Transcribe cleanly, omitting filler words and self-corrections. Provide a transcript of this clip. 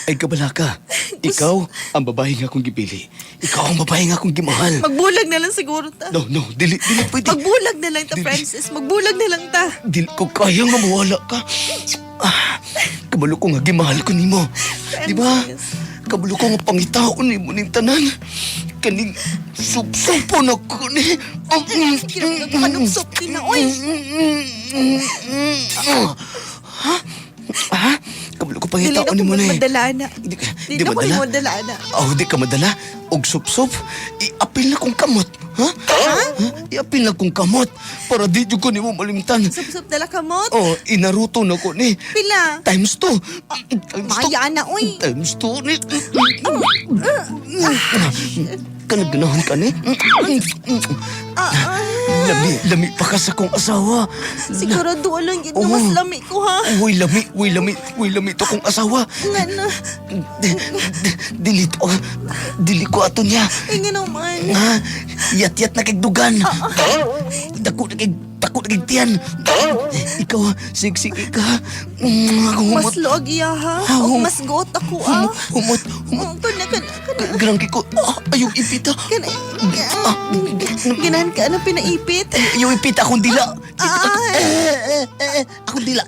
Ay kabala ka. Ikaw ang babae nga akong gipili. Ikaw ang babae nga akong gimahal. Magbulag na lang siguro ta. No, dili pwede. Magbulag na lang ta, Francis. Magbulag na lang ta. Dili ko kaya nga mawala ka. Kabalo ko nga gimahal ko nimo. Di ba? Kabalo ko nga pangitaon nimo ning tanan. Kaning sup-supo na ko ni. Kinamag ka ng soup din na, oy. Kabalo ko Dili na pangitaon nimo ko na. madala na. Di Dili na ko madala? madala na. Oh, di ka madala? Og sup-sup? Iapil na kong kamot. Ha? Iapil na kong kamot para di jud ko nimo malimtan. Sup-sup dala kamot. Oh, inaruto na ko ni. Pila. Times 2. Maya na, oy. Times 2 ni. Kanaganahan ka ni? Lami pa ka sa kong asawa. Sigurado lang yun na Oo. mas lami ko, ha? Uy, lami to kong asawa. Nga na. Dili ko ato niya. Ay, nga naman. Nga, yat-yat na kagdugan. Dako na kagtiyan. Ikaw, sigsige ka. Mas loag iya, ha? O mas goot ako, ah. Humot. Kana. Grangki ko. Ayong ipita. Ganahan ka na pinaipit. Ayong ipita akong dila. Ay. Akong dila.